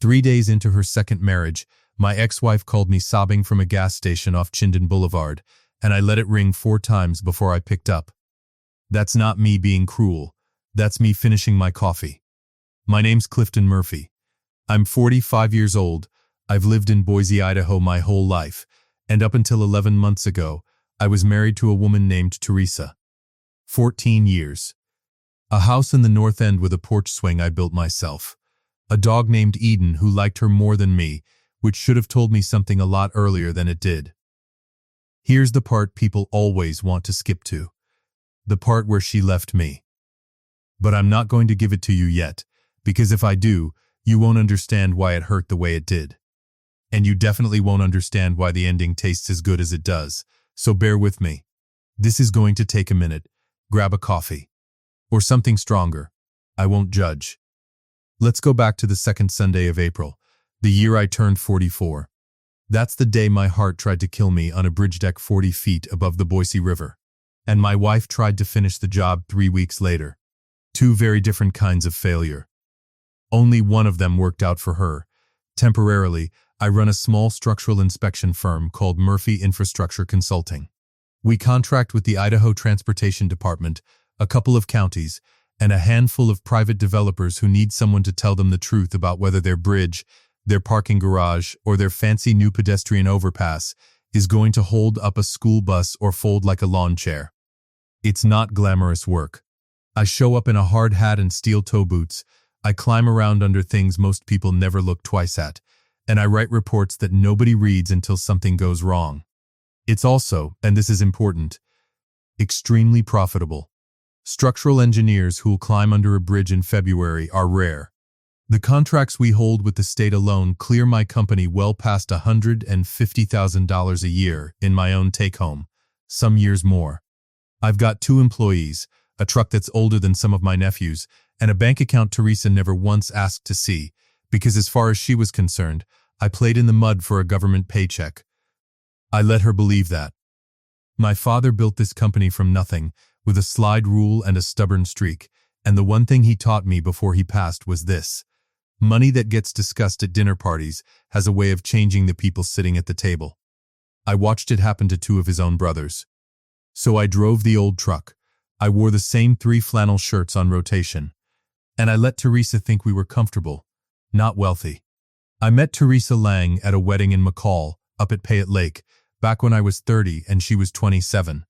3 days into her second marriage, my ex-wife called me sobbing from a gas station off Chinden Boulevard, and I let it ring 4 times before I picked up. That's not me being cruel. That's me finishing my coffee. My name's Clifton Murphy. I'm 45 years old. I've lived in Boise, Idaho my whole life, and up until 11 months ago, I was married to a woman named Teresa. 14 years. A house in the North End with a porch swing I built myself. A dog named Eden who liked her more than me, which should have told me something a lot earlier than it did. Here's the part people always want to skip to. The part where she left me. But I'm not going to give it to you yet, because if I do, you won't understand why it hurt the way it did. And you definitely won't understand why the ending tastes as good as it does, so bear with me. This is going to take a minute. Grab a coffee. Or something stronger. I won't judge. Let's go back to the second Sunday of April, the year I turned 44. That's the day my heart tried to kill me on a bridge deck 40 feet above the Boise River. And my wife tried to finish the job 3 weeks later. 2 very different kinds of failure. Only one of them worked out for her. Temporarily, I run a small structural inspection firm called Murphy Infrastructure Consulting. We contract with the Idaho Transportation Department, a couple of counties, and a handful of private developers who need someone to tell them the truth about whether their bridge, their parking garage, or their fancy new pedestrian overpass is going to hold up a school bus or fold like a lawn chair. It's not glamorous work. I show up in a hard hat and steel toe boots. I climb around under things most people never look twice at, and I write reports that nobody reads until something goes wrong. It's also, and this is important, extremely profitable. Structural engineers who'll climb under a bridge in February are rare. The contracts we hold with the state alone clear my company well past $150,000 a year in my own take-home, some years more. I've got 2 employees, a truck that's older than some of my nephews, and a bank account Teresa never once asked to see, because as far as she was concerned, I played in the mud for a government paycheck. I let her believe that. My father built this company from nothing, with a slide rule and a stubborn streak, and the one thing he taught me before he passed was this. Money that gets discussed at dinner parties has a way of changing the people sitting at the table. I watched it happen to 2 of his own brothers. So I drove the old truck. I wore the same 3 flannel shirts on rotation. And I let Teresa think we were comfortable, not wealthy. I met Teresa Lang at a wedding in McCall, up at Payette Lake, back when I was 30 and she was 27.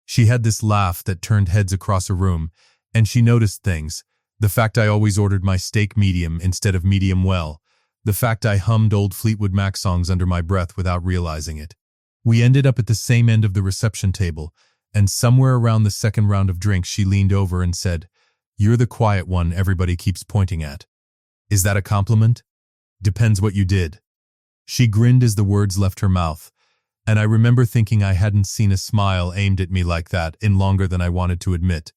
She had this laugh that turned heads across a room, and she noticed things. The fact I always ordered my steak medium instead of medium well. The fact I hummed old Fleetwood Mac songs under my breath without realizing it. We ended up at the same end of the reception table, and somewhere around the second round of drinks she leaned over and said, "You're the quiet one everybody keeps pointing at." Is that a compliment? Depends what you did. She grinned as the words left her mouth, and I remember thinking I hadn't seen a smile aimed at me like that in longer than I wanted to admit.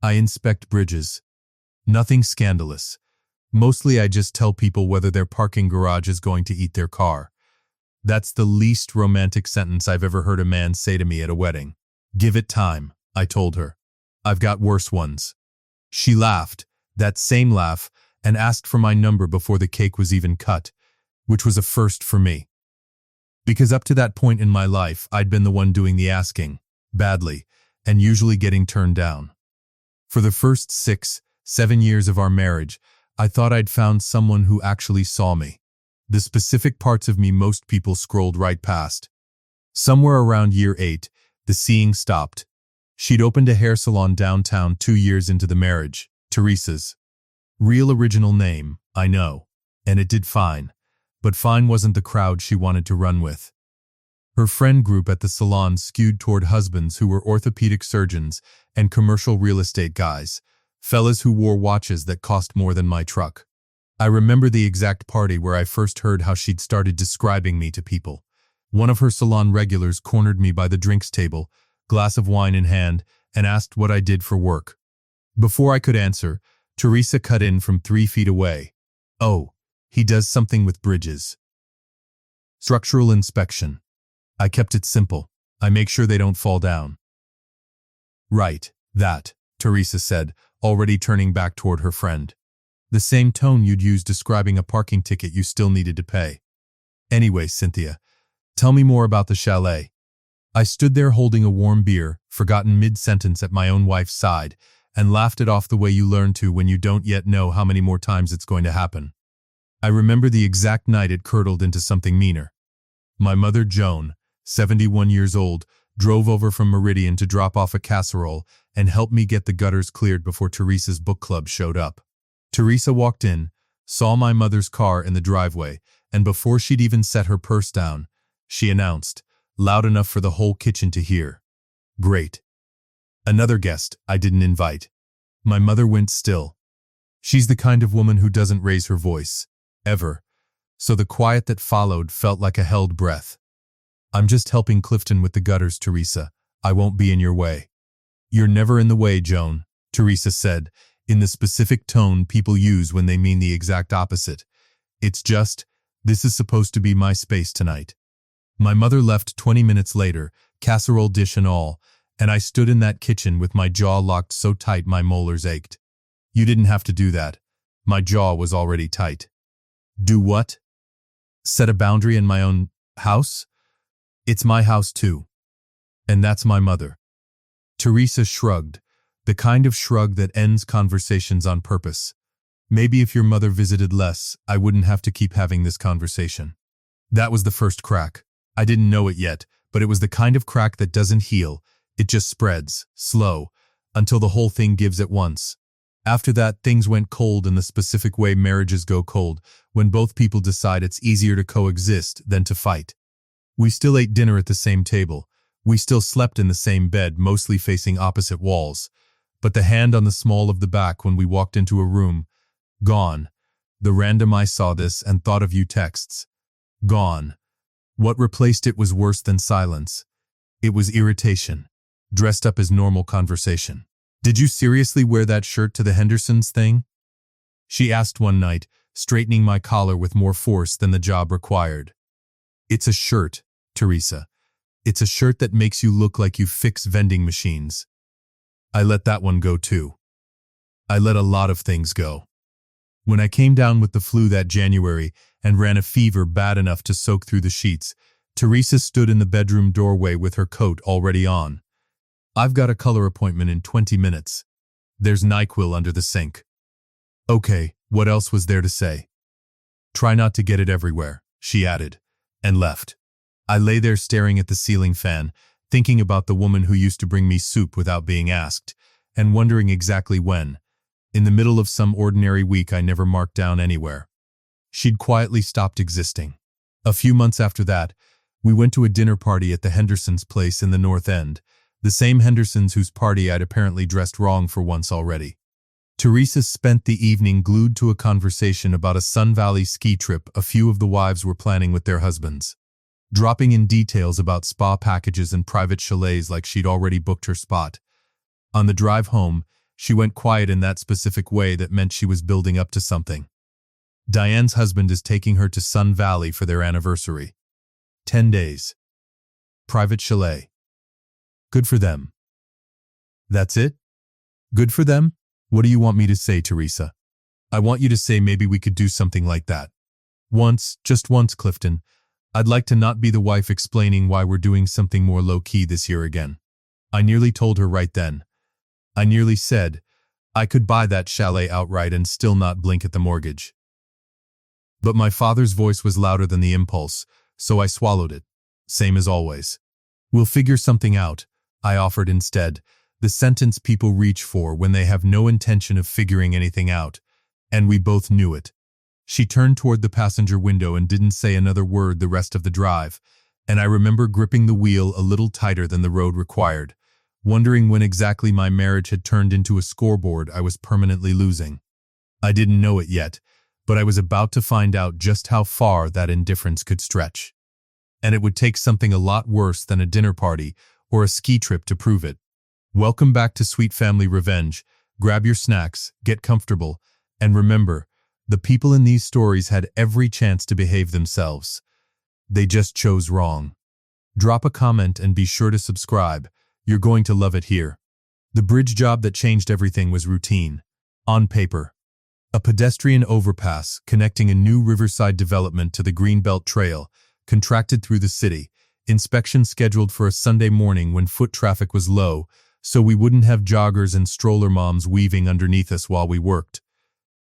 I inspect bridges. Nothing scandalous. Mostly I just tell people whether their parking garage is going to eat their car. That's the least romantic sentence I've ever heard a man say to me at a wedding. Give it time, I told her. I've got worse ones. She laughed, that same laugh, and asked for my number before the cake was even cut, which was a first for me. Because up to that point in my life, I'd been the one doing the asking, badly, and usually getting turned down. For the first 6-7 years of our marriage, I thought I'd found someone who actually saw me. The specific parts of me most people scrolled right past. Somewhere around year 8, the seeing stopped. She'd opened a hair salon downtown 2 years into the marriage, Teresa's. Real original name, I know, and it did fine. But fine wasn't the crowd she wanted to run with. Her friend group at the salon skewed toward husbands who were orthopedic surgeons and commercial real estate guys, fellas who wore watches that cost more than my truck. I remember the exact party where I first heard how she'd started describing me to people. One of her salon regulars cornered me by the drinks table, glass of wine in hand, and asked what I did for work. Before I could answer, Teresa cut in from 3 feet away. "Oh, he does something with bridges. Structural inspection. I kept it simple. I make sure they don't fall down." "Right, that," Teresa said, already turning back toward her friend. The same tone you'd use describing a parking ticket you still needed to pay. Anyway, Cynthia, tell me more about the chalet. I stood there holding a warm beer, forgotten mid-sentence at my own wife's side, and laughed it off the way you learn to when you don't yet know how many more times it's going to happen. I remember the exact night it curdled into something meaner. My mother, Joan, 71 years old, drove over from Meridian to drop off a casserole and help me get the gutters cleared before Teresa's book club showed up. Teresa walked in, saw my mother's car in the driveway, and before she'd even set her purse down, she announced, loud enough for the whole kitchen to hear, "Great." Another guest I didn't invite. My mother went still. She's the kind of woman who doesn't raise her voice, ever, so the quiet that followed felt like a held breath. "I'm just helping Clifton with the gutters, Teresa. I won't be in your way." "You're never in the way, Joan," Teresa said, in the specific tone people use when they mean the exact opposite. "It's just, this is supposed to be my space tonight." My mother left 20 minutes later, casserole dish and all, and I stood in that kitchen with my jaw locked so tight my molars ached. "You didn't have to do that." My jaw was already tight. "Do what?" "Set a boundary in my own house? It's my house too. And that's my mother." Teresa shrugged, the kind of shrug that ends conversations on purpose. "Maybe if your mother visited less, I wouldn't have to keep having this conversation." That was the first crack. I didn't know it yet, but it was the kind of crack that doesn't heal. It just spreads, slow, until the whole thing gives at once. After that, things went cold in the specific way marriages go cold, when both people decide it's easier to coexist than to fight. We still ate dinner at the same table. We still slept in the same bed, mostly facing opposite walls. But the hand on the small of the back when we walked into a room, gone. The random "I saw this and thought of you" texts, gone. What replaced it was worse than silence. It was irritation, dressed up as normal conversation. "Did you seriously wear that shirt to the Hendersons thing?" she asked one night, straightening my collar with more force than the job required. "It's a shirt, Teresa. It's a shirt that makes you look like you fix vending machines." I let that one go too. I let a lot of things go. When I came down with the flu that January and ran a fever bad enough to soak through the sheets, Teresa stood in the bedroom doorway with her coat already on. "I've got a color appointment in 20 minutes. There's NyQuil under the sink." Okay, what else was there to say? "Try not to get it everywhere," she added, and left. I lay there staring at the ceiling fan, thinking about the woman who used to bring me soup without being asked, and wondering exactly when, in the middle of some ordinary week I never marked down anywhere, she'd quietly stopped existing. A few months after that, we went to a dinner party at the Hendersons' place in the North End, the same Hendersons whose party I'd apparently dressed wrong for once already. Teresa spent the evening glued to a conversation about a Sun Valley ski trip a few of the wives were planning with their husbands, dropping in details about spa packages and private chalets like she'd already booked her spot. On the drive home, she went quiet in that specific way that meant she was building up to something. Diane's husband is taking her to Sun Valley for their anniversary. 10 days. Private chalet. Good for them. That's it? Good for them? What do you want me to say, Teresa? I want you to say maybe we could do something like that. Once, just once, Clifton. I'd like to not be the wife explaining why we're doing something more low-key this year again. I nearly told her right then. I nearly said, I could buy that chalet outright and still not blink at the mortgage. But my father's voice was louder than the impulse, so I swallowed it. Same as always. We'll figure something out, I offered instead, the sentence people reach for when they have no intention of figuring anything out, and we both knew it. She turned toward the passenger window and didn't say another word the rest of the drive, and I remember gripping the wheel a little tighter than the road required, wondering when exactly my marriage had turned into a scoreboard I was permanently losing. I didn't know it yet, but I was about to find out just how far that indifference could stretch. And it would take something a lot worse than a dinner party or a ski trip to prove it. Welcome back to Sweet Family Revenge. Grab your snacks, get comfortable, and remember, the people in these stories had every chance to behave themselves. They just chose wrong. Drop a comment and be sure to subscribe. You're going to love it here. The bridge job that changed everything was routine. On paper. A pedestrian overpass connecting a new riverside development to the Greenbelt Trail contracted through the city, inspection scheduled for a Sunday morning when foot traffic was low, so we wouldn't have joggers and stroller moms weaving underneath us while we worked.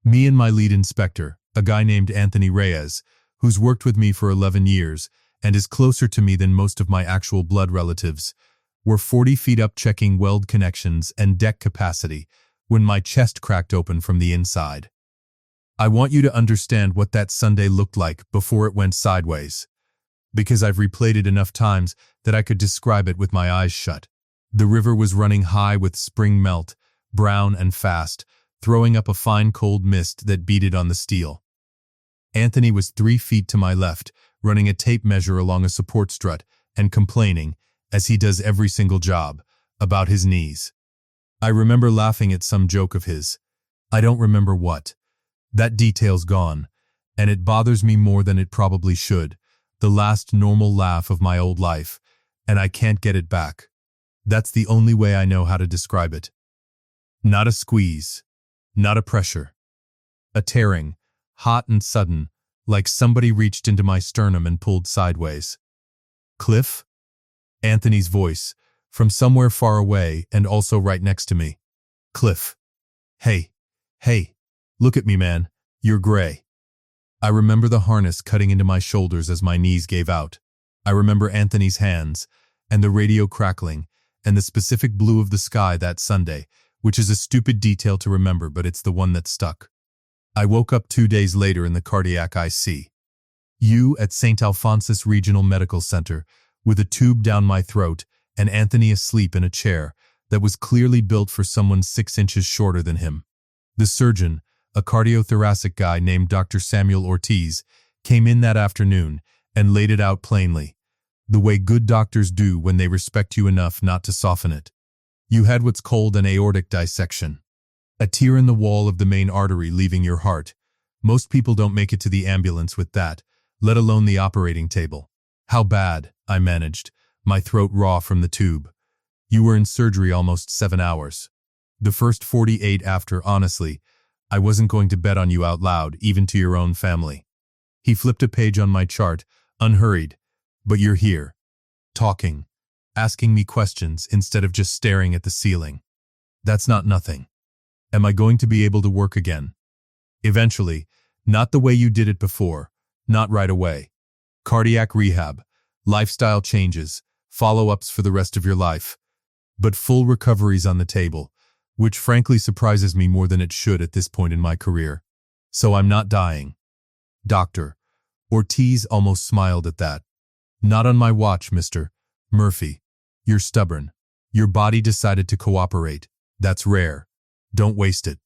Me and my lead inspector, a guy named Anthony Reyes, who's worked with me for 11 years and is closer to me than most of my actual blood relatives, were 40 feet up checking weld connections and deck capacity when my chest cracked open from the inside. I want you to understand what that Sunday looked like before it went sideways, because I've replayed it enough times that I could describe it with my eyes shut. The river was running high with spring melt, brown and fast, throwing up a fine cold mist that beaded on the steel. Anthony was 3 feet to my left, running a tape measure along a support strut and complaining, as he does every single job, about his knees. I remember laughing at some joke of his. I don't remember what. That detail's gone, and it bothers me more than it probably should, the last normal laugh of my old life, and I can't get it back. That's the only way I know how to describe it. Not a squeeze, not a pressure. A tearing, hot and sudden, like somebody reached into my sternum and pulled sideways. Cliff? Anthony's voice, from somewhere far away and also right next to me. Cliff. Hey, look at me, man. You're gray. I remember the harness cutting into my shoulders as my knees gave out. I remember Anthony's hands, and the radio crackling, and the specific blue of the sky that Sunday, which is a stupid detail to remember, but it's the one that stuck. I woke up 2 days later in the cardiac ICU at St. Alphonsus Regional Medical Center, with a tube down my throat and Anthony asleep in a chair that was clearly built for someone 6 inches shorter than him. The surgeon, a cardiothoracic guy named Dr. Samuel Ortiz, came in that afternoon and laid it out plainly, the way good doctors do when they respect you enough not to soften it. You had what's called an aortic dissection, a tear in the wall of the main artery leaving your heart. Most people don't make it to the ambulance with that, let alone the operating table. How bad? I managed, my throat raw from the tube. You were in surgery almost 7 hours. The first 48 after, honestly, I wasn't going to bet on you out loud, even to your own family. He flipped a page on my chart, unhurried. But you're here, talking, asking me questions instead of just staring at the ceiling. That's not nothing. Am I going to be able to work again? Eventually, not the way you did it before, not right away. Cardiac rehab, lifestyle changes, follow-ups for the rest of your life. But full recovery's on the table, which frankly surprises me more than it should at this point in my career. So I'm not dying. Doctor. Ortiz almost smiled at that. Not on my watch, Mr. Murphy. You're stubborn. Your body decided to cooperate. That's rare. Don't waste it.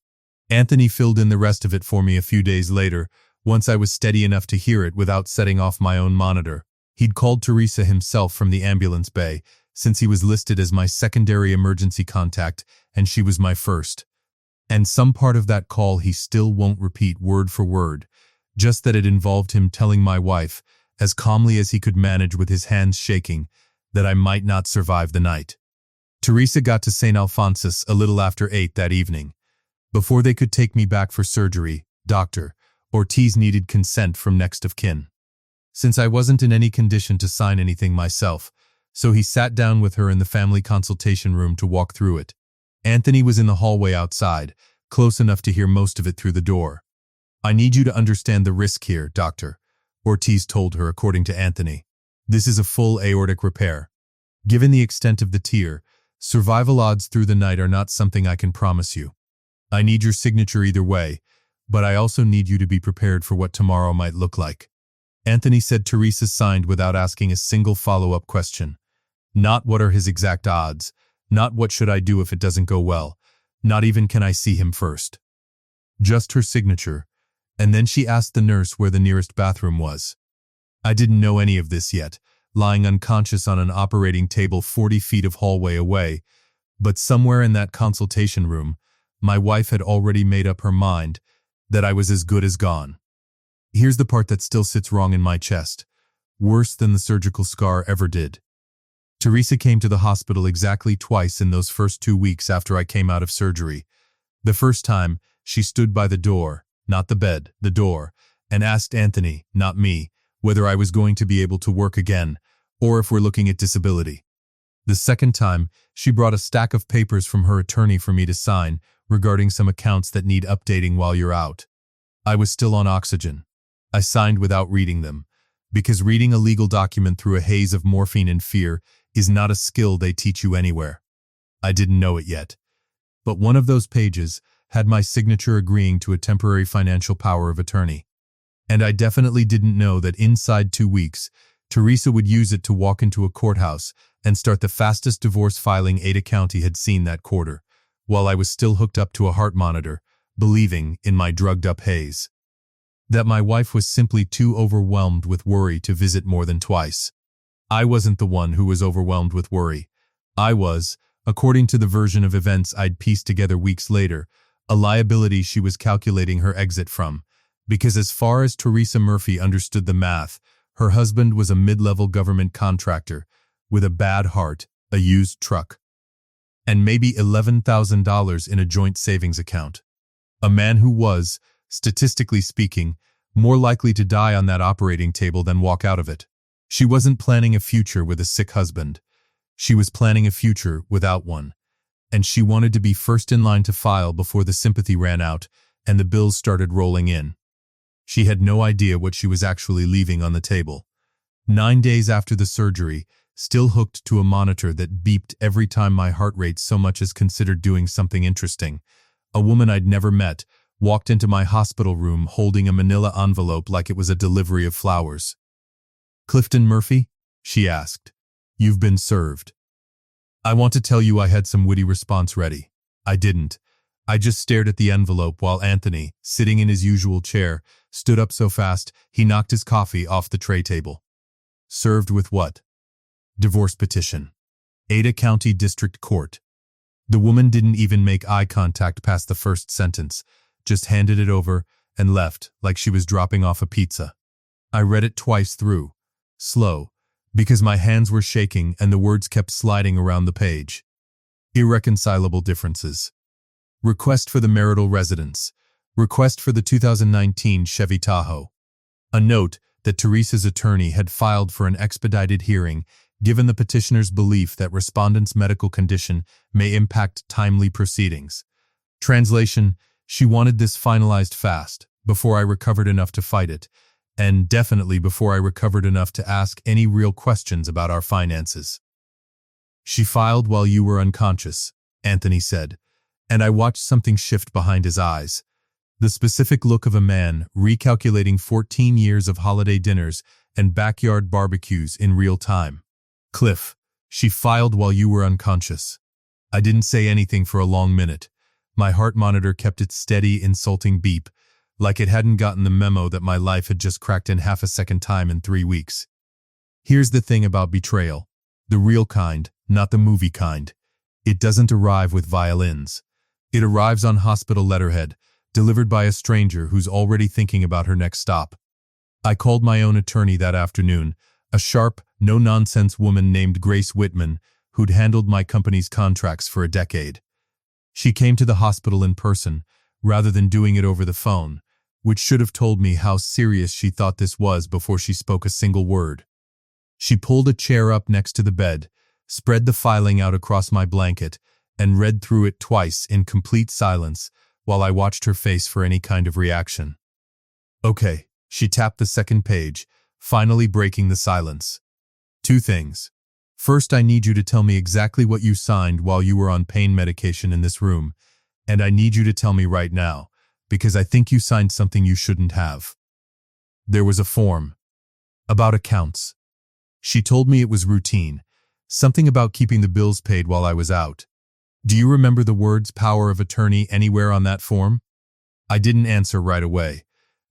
Anthony filled in the rest of it for me a few days later, once I was steady enough to hear it without setting off my own monitor. He'd called Teresa himself from the ambulance bay, since he was listed as my secondary emergency contact and she was my first. And some part of that call he still won't repeat word for word, just that it involved him telling my wife, as calmly as he could manage with his hands shaking, that I might not survive the night. Teresa got to St. Alphonsus a little after 8 that evening. Before they could take me back for surgery, Dr. Ortiz needed consent from next of kin. Since I wasn't in any condition to sign anything myself, so he sat down with her in the family consultation room to walk through it. Anthony was in the hallway outside, close enough to hear most of it through the door. I need you to understand the risk here, Doctor, Ortiz told her, according to Anthony. This is a full aortic repair. Given the extent of the tear, survival odds through the night are not something I can promise you. I need your signature either way, but I also need you to be prepared for what tomorrow might look like. Anthony said Teresa signed without asking a single follow-up question. Not what are his exact odds, not what should I do if it doesn't go well, not even can I see him first. Just her signature, and then she asked the nurse where the nearest bathroom was. I didn't know any of this yet, lying unconscious on an operating table 40 feet of hallway away, but somewhere in that consultation room, my wife had already made up her mind that I was as good as gone. Here's the part that still sits wrong in my chest, worse than the surgical scar ever did. Teresa came to the hospital exactly twice in those first 2 weeks after I came out of surgery. The first time, she stood by the door, not the bed, the door, and asked Anthony, not me, whether I was going to be able to work again, or if we're looking at disability. The second time, she brought a stack of papers from her attorney for me to sign regarding some accounts that need updating while you're out. I was still on oxygen. I signed without reading them, because reading a legal document through a haze of morphine and fear is not a skill they teach you anywhere. I didn't know it yet. But one of those pages had my signature agreeing to a temporary financial power of attorney. And I definitely didn't know that inside 2 weeks, Teresa would use it to walk into a courthouse and start the fastest divorce filing Ada County had seen that quarter, while I was still hooked up to a heart monitor, believing, in my drugged-up haze, that my wife was simply too overwhelmed with worry to visit more than twice. I wasn't the one who was overwhelmed with worry. I was, according to the version of events I'd pieced together weeks later, a liability she was calculating her exit from, because as far as Teresa Murphy understood the math, her husband was a mid-level government contractor with a bad heart, a used truck, and maybe $11,000 in a joint savings account. A man who was, statistically speaking, more likely to die on that operating table than walk out of it. She wasn't planning a future with a sick husband. She was planning a future without one. And she wanted to be first in line to file before the sympathy ran out and the bills started rolling in. She had no idea what she was actually leaving on the table. 9 days after the surgery, still hooked to a monitor that beeped every time my heart rate so much as considered doing something interesting, a woman I'd never met walked into my hospital room holding a manila envelope like it was a delivery of flowers. "Clifton Murphy?" she asked. "You've been served." I want to tell you I had some witty response ready. I didn't. I just stared at the envelope while Anthony, sitting in his usual chair, stood up so fast he knocked his coffee off the tray table. Served with what? Divorce petition. Ada County District Court. The woman didn't even make eye contact past the first sentence, just handed it over and left like she was dropping off a pizza. I read it twice through, slow, because my hands were shaking and the words kept sliding around the page. Irreconcilable differences. Request for the marital residence. Request for the 2019 Chevy Tahoe. A note that Teresa's attorney had filed for an expedited hearing given the petitioner's belief that respondent's medical condition may impact timely proceedings. Translation: she wanted this finalized fast, before I recovered enough to fight it, and definitely before I recovered enough to ask any real questions about our finances. "She filed while you were unconscious," Anthony said, and I watched something shift behind his eyes. The specific look of a man recalculating 14 years of holiday dinners and backyard barbecues in real time. "Cliff, she filed while you were unconscious." I didn't say anything for a long minute. My heart monitor kept its steady, insulting beep, like it hadn't gotten the memo that my life had just cracked in half a second time in 3 weeks. Here's the thing about betrayal. The real kind, not the movie kind. It doesn't arrive with violins. It arrives on hospital letterhead, delivered by a stranger who's already thinking about her next stop. I called my own attorney that afternoon, a sharp, no-nonsense woman named Grace Whitman, who'd handled my company's contracts for a decade. She came to the hospital in person, rather than doing it over the phone, which should have told me how serious she thought this was before she spoke a single word. She pulled a chair up next to the bed, spread the filing out across my blanket, and read through it twice in complete silence while I watched her face for any kind of reaction. "Okay," she tapped the second page, finally breaking the silence. "2 things. First, I need you to tell me exactly what you signed while you were on pain medication in this room, and I need you to tell me right now, because I think you signed something you shouldn't have." There was a form. About accounts. She told me it was routine, something about keeping the bills paid while I was out. Do you remember the words power of attorney anywhere on that form? I didn't answer right away,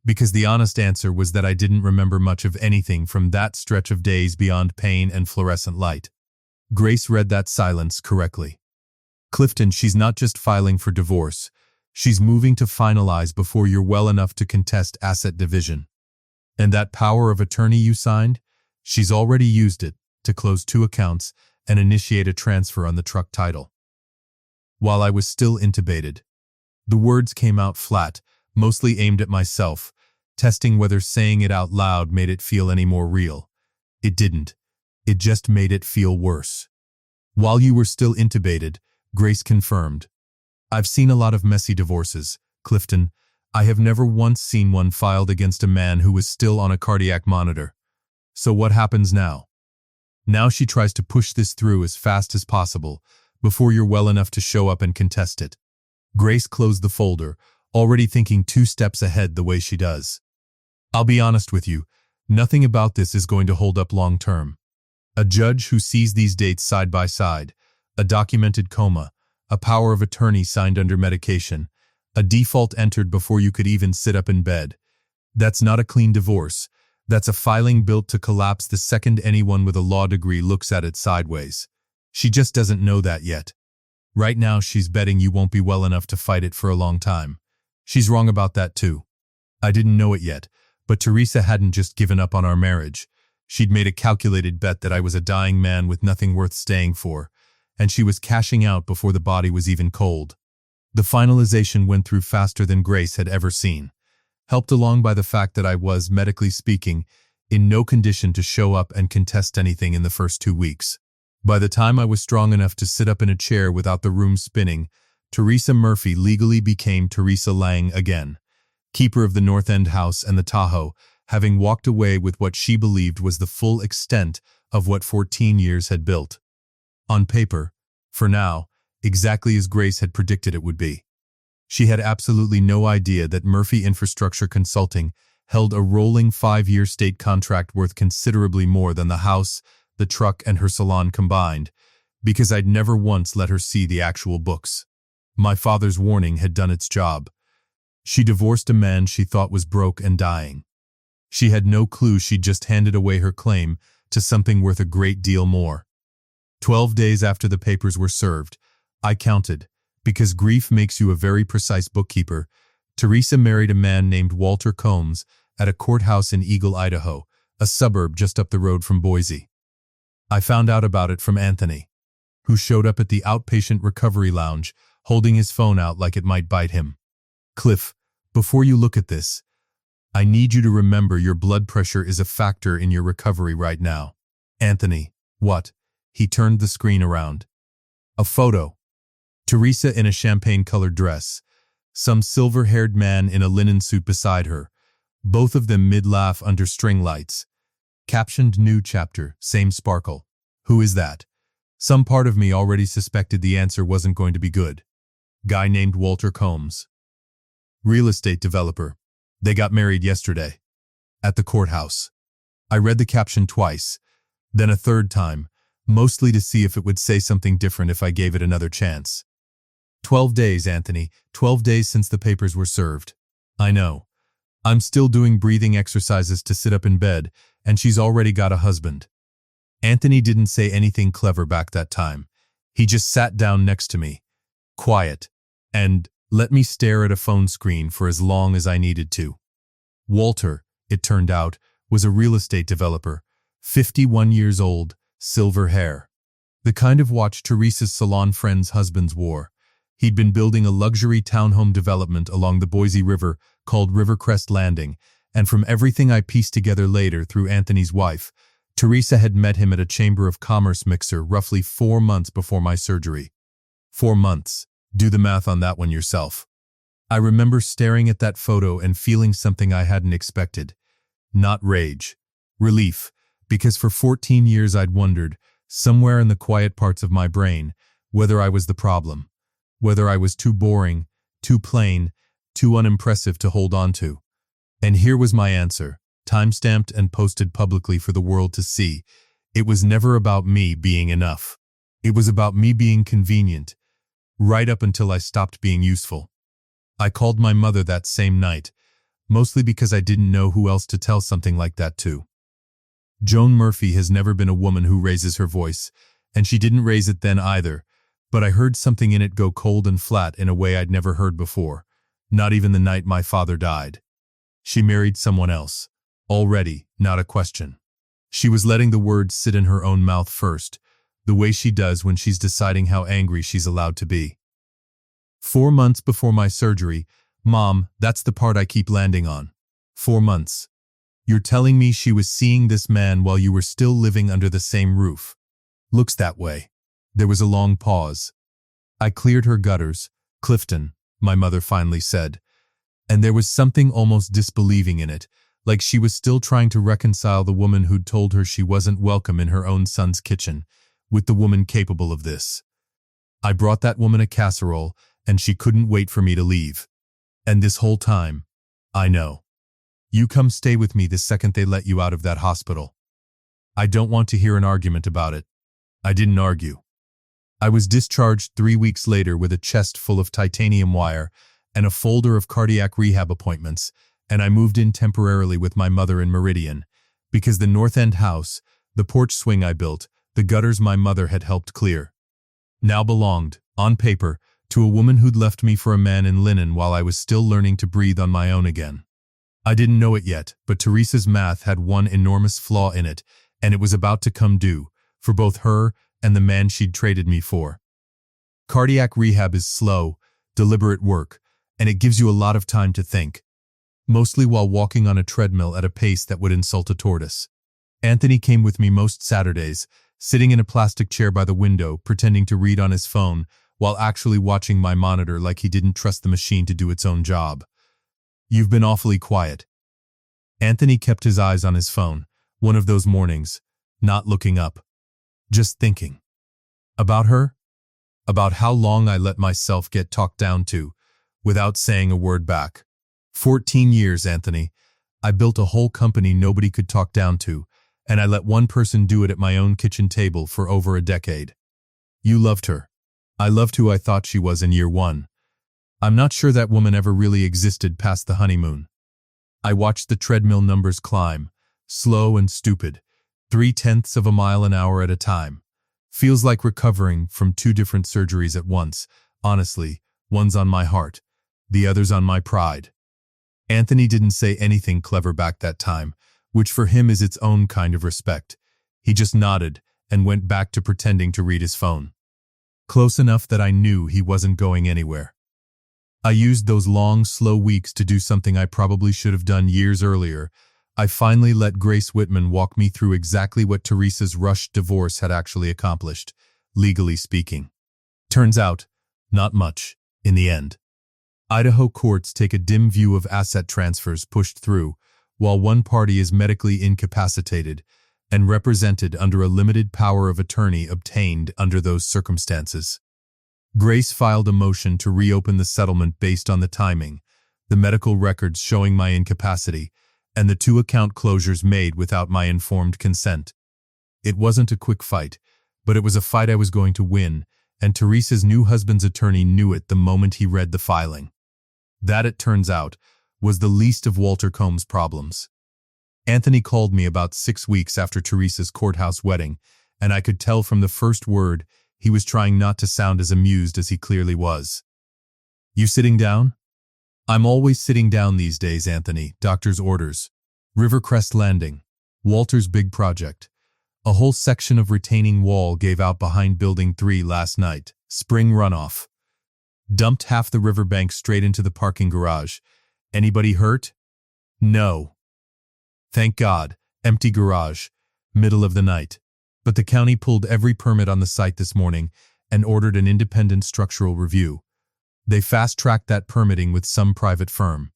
because the honest answer was that I didn't remember much of anything from that stretch of days beyond pain and fluorescent light. Grace read that silence correctly. "Clifton, she's not just filing for divorce. She's moving to finalize before you're well enough to contest asset division. And that power of attorney you signed? She's already used it to close 2 accounts and initiate a transfer on the truck title." While I was still intubated, the words came out flat, mostly aimed at myself, testing whether saying it out loud made it feel any more real. It didn't. It just made it feel worse. While you were still intubated, Grace confirmed. I've seen a lot of messy divorces, Clifton. I have never once seen one filed against a man who was still on a cardiac monitor. So what happens now? Now she tries to push this through as fast as possible, before you're well enough to show up and contest it. Grace closed the folder, already thinking 2 steps ahead the way she does. I'll be honest with you, nothing about this is going to hold up long term. A judge who sees these dates side by side, a documented coma, a power of attorney signed under medication, a default entered before you could even sit up in bed. That's not a clean divorce. That's a filing built to collapse the second anyone with a law degree looks at it sideways. She just doesn't know that yet. Right now she's betting you won't be well enough to fight it for a long time. She's wrong about that too. I didn't know it yet, but Teresa hadn't just given up on our marriage. She'd made a calculated bet that I was a dying man with nothing worth staying for, and she was cashing out before the body was even cold. The finalization went through faster than Grace had ever seen, helped along by the fact that I was, medically speaking, in no condition to show up and contest anything in the first 2 weeks. By the time I was strong enough to sit up in a chair without the room spinning, Teresa Murphy legally became Teresa Lang again, keeper of the North End house and the Tahoe, having walked away with what she believed was the full extent of what 14 years had built. On paper, for now, exactly as Grace had predicted it would be. She had absolutely no idea that Murphy Infrastructure Consulting held a rolling 5-year state contract worth considerably more than the house, the truck, and her salon combined, because I'd never once let her see the actual books. My father's warning had done its job. She divorced a man she thought was broke and dying. She had no clue she'd just handed away her claim to something worth a great deal more. 12 days after the papers were served, I counted, because grief makes you a very precise bookkeeper, Teresa married a man named Walter Combs at a courthouse in Eagle, Idaho, a suburb just up the road from Boise. I found out about it from Anthony, who showed up at the outpatient recovery lounge, holding his phone out like it might bite him. Cliff, before you look at this, I need you to remember your blood pressure is a factor in your recovery right now. Anthony, what? He turned the screen around. A photo. Teresa in a champagne-colored dress, some silver-haired man in a linen suit beside her, both of them mid-laugh under string lights. Captioned new chapter, same sparkle. Who is that? Some part of me already suspected the answer wasn't going to be good. Guy named Walter Combs. Real estate developer. They got married yesterday. At the courthouse. I read the caption twice, then a third time, mostly to see if it would say something different if I gave it another chance. 12 days, Anthony. 12 days since the papers were served. I know. I'm still doing breathing exercises to sit up in bed, and she's already got a husband. Anthony didn't say anything clever back that time. He just sat down next to me, quiet, and let me stare at a phone screen for as long as I needed to. Walter, it turned out, was a real estate developer, 51 years old, silver hair. The kind of watch Teresa's salon friends' husbands wore. He'd been building a luxury townhome development along the Boise River called Rivercrest Landing, and from everything I pieced together later through Anthony's wife, Teresa had met him at a Chamber of Commerce mixer roughly 4 months before my surgery. 4 months. Do the math on that one yourself. I remember staring at that photo and feeling something I hadn't expected. Not rage. Relief, because for 14 years I'd wondered, somewhere in the quiet parts of my brain, whether I was the problem. Whether I was too boring, too plain, too unimpressive to hold on to. And here was my answer, time-stamped and posted publicly for the world to see. It was never about me being enough. It was about me being convenient, right up until I stopped being useful. I called my mother that same night, mostly because I didn't know who else to tell something like that to. Joan Murphy has never been a woman who raises her voice, and she didn't raise it then either, but I heard something in it go cold and flat in a way I'd never heard before, not even the night my father died. She married someone else. Already, not a question. She was letting the words sit in her own mouth first, the way she does when she's deciding how angry she's allowed to be. 4 months before my surgery, Mom, that's the part I keep landing on. 4 months. You're telling me she was seeing this man while you were still living under the same roof. Looks that way. There was a long pause. I cleared her gutters. Clifton, my mother finally said. And there was something almost disbelieving in it, like she was still trying to reconcile the woman who'd told her she wasn't welcome in her own son's kitchen, with the woman capable of this. I brought that woman a casserole, and she couldn't wait for me to leave. And this whole time, I know. You come stay with me the second they let you out of that hospital. I don't want to hear an argument about it. I didn't argue. I was discharged 3 weeks later with a chest full of titanium wire and a folder of cardiac rehab appointments, and I moved in temporarily with my mother in Meridian, because the North End house, the porch swing I built, the gutters my mother had helped clear, now belonged, on paper, to a woman who'd left me for a man in linen while I was still learning to breathe on my own again. I didn't know it yet, but Teresa's math had one enormous flaw in it, and it was about to come due, for both her and the man she'd traded me for. Cardiac rehab is slow, deliberate work, and it gives you a lot of time to think, mostly while walking on a treadmill at a pace that would insult a tortoise. Anthony came with me most Saturdays, sitting in a plastic chair by the window, pretending to read on his phone, while actually watching my monitor like he didn't trust the machine to do its own job. You've been awfully quiet. Anthony kept his eyes on his phone, one of those mornings, not looking up. Just thinking. About her? About how long I let myself get talked down to, without saying a word back. 14 years, Anthony. I built a whole company nobody could talk down to, and I let one person do it at my own kitchen table for over a decade. You loved her. I loved who I thought she was in year one. I'm not sure that woman ever really existed past the honeymoon. I watched the treadmill numbers climb, slow and stupid, 0.3 of a mile an hour at a time. Feels like recovering from 2 different surgeries at once. Honestly, one's on my heart, the other's on my pride. Anthony didn't say anything clever back that time, which for him is its own kind of respect. He just nodded and went back to pretending to read his phone. Close enough that I knew he wasn't going anywhere. I used those long, slow weeks to do something I probably should have done years earlier. I finally let Grace Whitman walk me through exactly what Teresa's rushed divorce had actually accomplished, legally speaking. Turns out, not much, in the end. Idaho courts take a dim view of asset transfers pushed through, while one party is medically incapacitated and represented under a limited power of attorney obtained under those circumstances. Grace filed a motion to reopen the settlement based on the timing, the medical records showing my incapacity, and the 2 account closures made without my informed consent. It wasn't a quick fight, but it was a fight I was going to win, and Teresa's new husband's attorney knew it the moment he read the filing. That, it turns out, was the least of Walter Combs' problems. Anthony called me about 6 weeks after Teresa's courthouse wedding, and I could tell from the first word he was trying not to sound as amused as he clearly was. You sitting down? I'm always sitting down these days, Anthony. Doctor's orders. Rivercrest Landing. Walter's big project. A whole section of retaining wall gave out behind Building 3 last night. Spring runoff. Dumped half the riverbank straight into the parking garage. Anybody hurt? No. Thank God. Empty garage. Middle of the night. But the county pulled every permit on the site this morning and ordered an independent structural review. They fast-tracked that permitting with some private firm.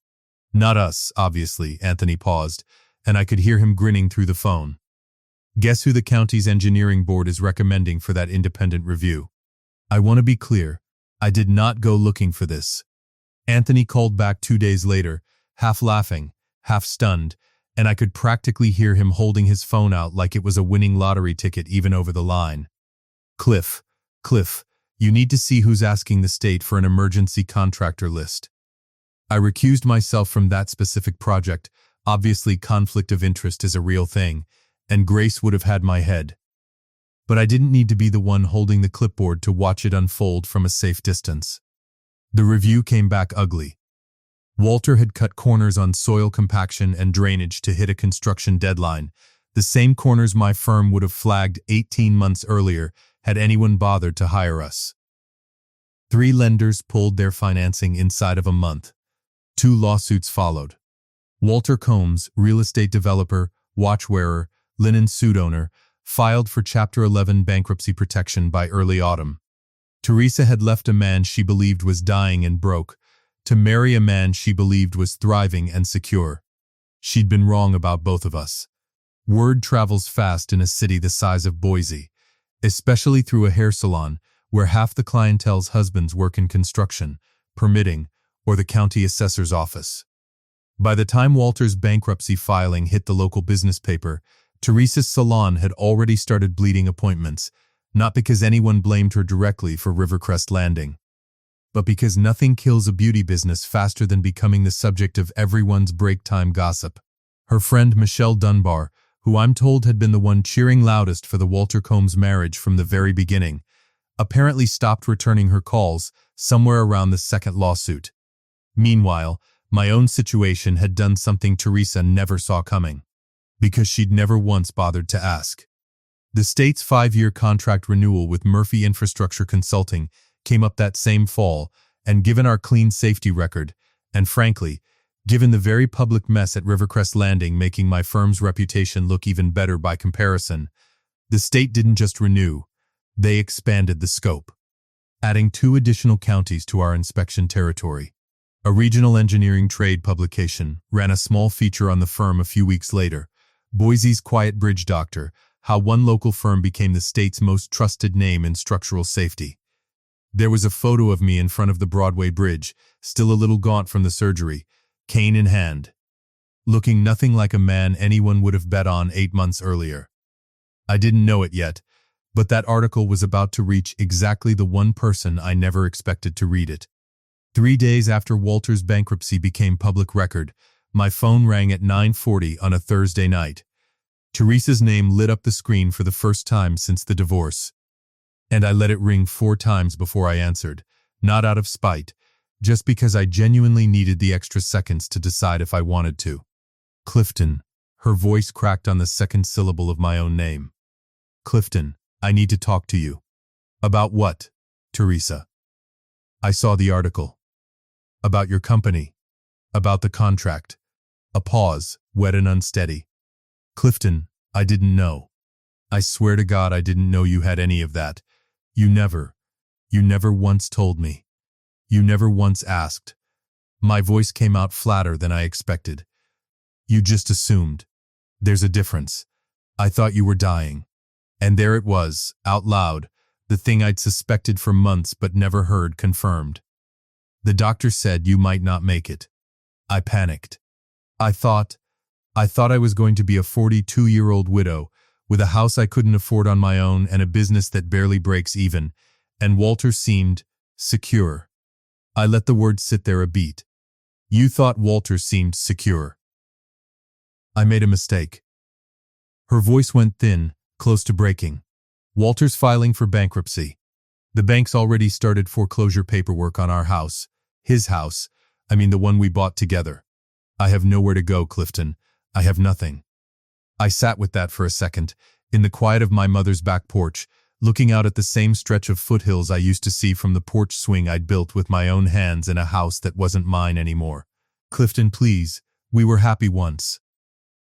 Not us, obviously. Anthony paused, and I could hear him grinning through the phone. Guess who the county's engineering board is recommending for that independent review? I want to be clear. I did not go looking for this. Anthony called back 2 days later, half laughing, half stunned, and I could practically hear him holding his phone out like it was a winning lottery ticket even over the line. Cliff, you need to see who's asking the state for an emergency contractor list. I recused myself from that specific project. Obviously, conflict of interest is a real thing, and Grace would have had my head. But I didn't need to be the one holding the clipboard to watch it unfold from a safe distance. The review came back ugly. Walter had cut corners on soil compaction and drainage to hit a construction deadline, the same corners my firm would have flagged 18 months earlier had anyone bothered to hire us. 3 lenders pulled their financing inside of a month. 2 lawsuits followed. Walter Combs, real estate developer, watch wearer, linen suit owner, filed for Chapter 11 bankruptcy protection by early autumn. Teresa had left a man she believed was dying and broke to marry a man she believed was thriving and secure. She'd been wrong about both of us. Word travels fast in a city the size of Boise, especially through a hair salon where half the clientele's husbands work in construction, permitting, or the county assessor's office. By the time Walter's bankruptcy filing hit the local business paper, Teresa's salon had already started bleeding appointments, not because anyone blamed her directly for Rivercrest Landing, but because nothing kills a beauty business faster than becoming the subject of everyone's break-time gossip. Her friend Michelle Dunbar, who I'm told had been the one cheering loudest for the Walter Combs marriage from the very beginning, apparently stopped returning her calls somewhere around the second lawsuit. Meanwhile, my own situation had done something Teresa never saw coming, because she'd never once bothered to ask. The state's 5-year contract renewal with Murphy Infrastructure Consulting came up that same fall, and given our clean safety record, and frankly, given the very public mess at Rivercrest Landing making my firm's reputation look even better by comparison, the state didn't just renew, they expanded the scope, adding 2 additional counties to our inspection territory. A regional engineering trade publication ran a small feature on the firm a few weeks later, Boise's Quiet Bridge Doctor, how one local firm became the state's most trusted name in structural safety. There was a photo of me in front of the Broadway Bridge, still a little gaunt from the surgery, cane in hand, looking nothing like a man anyone would have bet on 8 months earlier. I didn't know it yet, but that article was about to reach exactly the one person I never expected to read it. 3 days after Walter's bankruptcy became public record, my phone rang at 9:40 on a Thursday night. Teresa's name lit up the screen for the first time since the divorce, and I let it ring 4 times before I answered, not out of spite, just because I genuinely needed the extra seconds to decide if I wanted to. Clifton. Her voice cracked on the second syllable of my own name. Clifton, I need to talk to you. About what, Teresa? I saw the article. About your company. About the contract. A pause, wet and unsteady. Clifton, I didn't know. I swear to God I didn't know you had any of that. You never once told me. You never once asked. My voice came out flatter than I expected. You just assumed. There's a difference. I thought you were dying. And there it was, out loud, the thing I'd suspected for months but never heard confirmed. The doctor said you might not make it. I panicked. I thought I was going to be a 42-year-old widow with a house I couldn't afford on my own and a business that barely breaks even, and Walter seemed secure. I let the word sit there a beat. You thought Walter seemed secure. I made a mistake. Her voice went thin, close to breaking. Walter's filing for bankruptcy. The bank's already started foreclosure paperwork on our house. His house. I mean the one we bought together. I have nowhere to go, Clifton. I have nothing. I sat with that for a second, in the quiet of my mother's back porch, looking out at the same stretch of foothills I used to see from the porch swing I'd built with my own hands in a house that wasn't mine anymore. Clifton, please, we were happy once.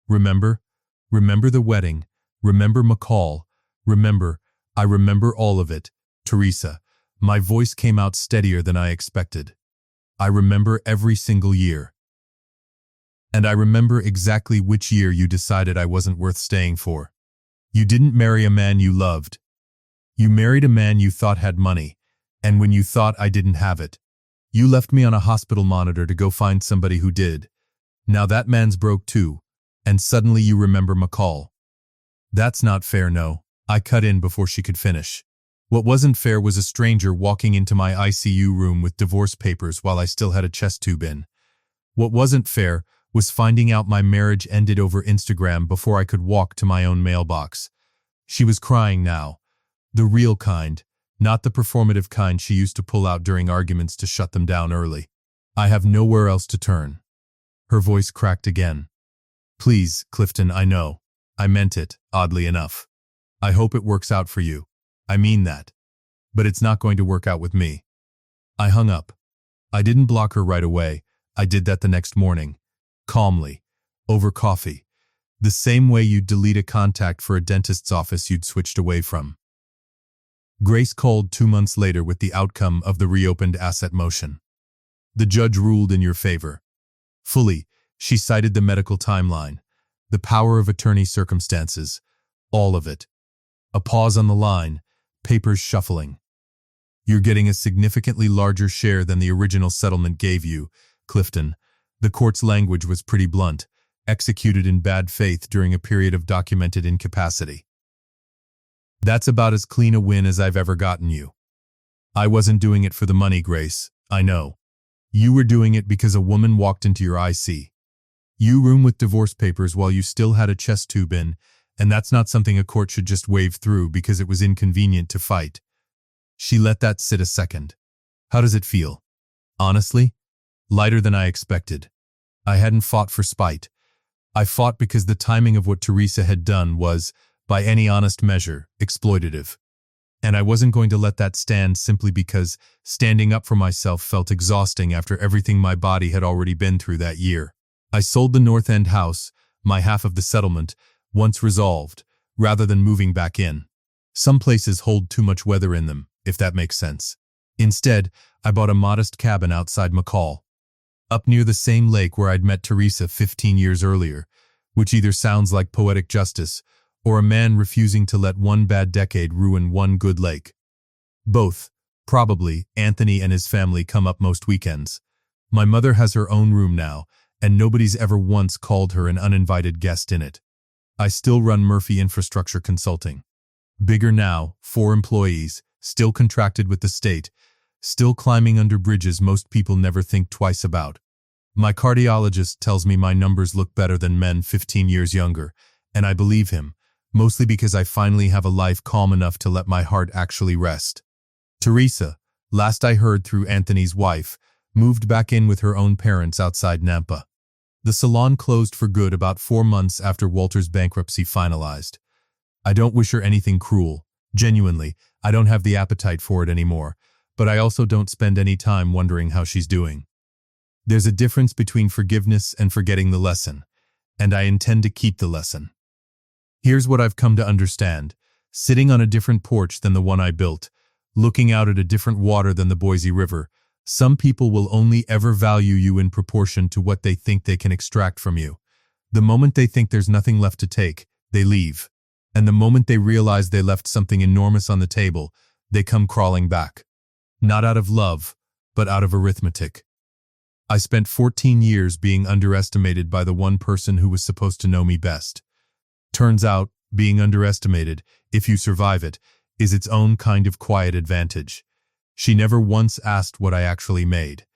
Remember? Remember the wedding. Remember McCall. I remember all of it, Teresa. My voice came out steadier than I expected. I remember every single year. And I remember exactly which year you decided I wasn't worth staying for. You didn't marry a man you loved. You married a man you thought had money, and when you thought I didn't have it, you left me on a hospital monitor to go find somebody who did. Now that man's broke too, and suddenly you remember McCall. That's not fair, no. I cut in before she could finish. What wasn't fair was a stranger walking into my ICU room with divorce papers while I still had a chest tube in. What wasn't fair was finding out my marriage ended over Instagram before I could walk to my own mailbox. She was crying now. The real kind, not the performative kind she used to pull out during arguments to shut them down early. I have nowhere else to turn. Her voice cracked again. Please, Clifton, I know. I meant it, oddly enough. I hope it works out for you. I mean that. But it's not going to work out with me. I hung up. I didn't block her right away. I did that the next morning, calmly, over coffee, the same way you'd delete a contact for a dentist's office you'd switched away from. Grace called 2 months later with the outcome of the reopened asset motion. The judge ruled in your favor. Fully, she cited the medical timeline, the power of attorney circumstances, all of it. A pause on the line, papers shuffling. You're getting a significantly larger share than the original settlement gave you, Clifton. The court's language was pretty blunt, executed in bad faith during a period of documented incapacity. That's about as clean a win as I've ever gotten you. I wasn't doing it for the money, Grace, I know. You were doing it because a woman walked into your IC. You room with divorce papers while you still had a chest tube in, and that's not something a court should just wave through because it was inconvenient to fight. She let that sit a second. How does it feel? Honestly, lighter than I expected. I hadn't fought for spite. I fought because the timing of what Teresa had done was, by any honest measure, exploitative. And I wasn't going to let that stand simply because standing up for myself felt exhausting after everything my body had already been through that year. I sold the North End house, my half of the settlement, once resolved, rather than moving back in. Some places hold too much weather in them, if that makes sense. Instead, I bought a modest cabin outside McCall, up near the same lake where I'd met Teresa 15 years earlier, which either sounds like poetic justice or a man refusing to let one bad decade ruin one good lake. Both, probably. Anthony and his family come up most weekends. My mother has her own room now, and nobody's ever once called her an uninvited guest in it. I still run Murphy Infrastructure Consulting. Bigger now, 4 employees, still contracted with the state, still climbing under bridges most people never think twice about. My cardiologist tells me my numbers look better than men 15 years younger, and I believe him, mostly because I finally have a life calm enough to let my heart actually rest. Teresa, last I heard through Anthony's wife, moved back in with her own parents outside Nampa. The salon closed for good about 4 months after Walter's bankruptcy finalized. I don't wish her anything cruel. Genuinely, I don't have the appetite for it anymore, but I also don't spend any time wondering how she's doing. There's a difference between forgiveness and forgetting the lesson, and I intend to keep the lesson. Here's what I've come to understand. Sitting on a different porch than the one I built, looking out at a different water than the Boise River, some people will only ever value you in proportion to what they think they can extract from you. The moment they think there's nothing left to take, they leave. And the moment they realize they left something enormous on the table, they come crawling back. Not out of love, but out of arithmetic. I spent 14 years being underestimated by the one person who was supposed to know me best. Turns out, being underestimated, if you survive it, is its own kind of quiet advantage. She never once asked what I actually made.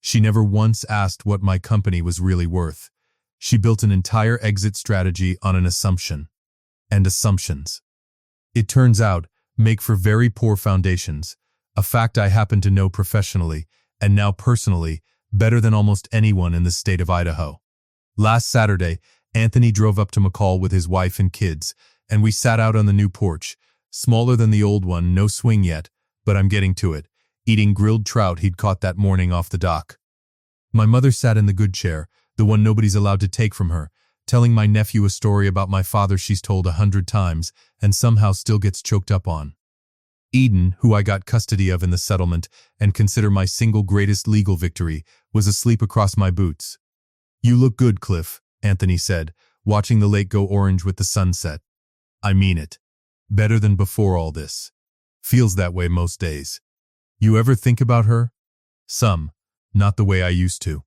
She never once asked what my company was really worth. She built an entire exit strategy on an assumption. And assumptions, it turns out, make for very poor foundations, a fact I happen to know professionally, and now personally, better than almost anyone in the state of Idaho. Last Saturday, Anthony drove up to McCall with his wife and kids, and we sat out on the new porch, smaller than the old one, no swing yet, but I'm getting to it, eating grilled trout he'd caught that morning off the dock. My mother sat in the good chair, the one nobody's allowed to take from her, telling my nephew a story about my father she's told 100 times and somehow still gets choked up on. Eden, who I got custody of in the settlement and consider my single greatest legal victory, was asleep across my boots. "You look good, Cliff," Anthony said, watching the lake go orange with the sunset. "I mean it. Better than before all this. Feels that way most days. You ever think about her?" "Some. Not the way I used to."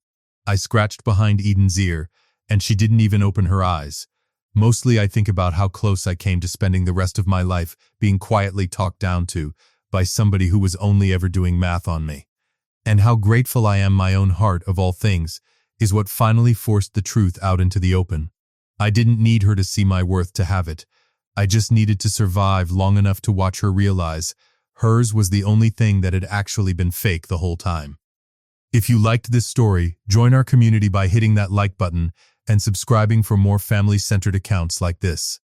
I scratched behind Eden's ear, and she didn't even open her eyes. "Mostly I think about how close I came to spending the rest of my life being quietly talked down to by somebody who was only ever doing math on me. And how grateful I am my own heart, of all things, is what finally forced the truth out into the open. I didn't need her to see my worth to have it. I just needed to survive long enough to watch her realize hers was the only thing that had actually been fake the whole time." If you liked this story, join our community by hitting that like button and subscribing for more family-centered accounts like this.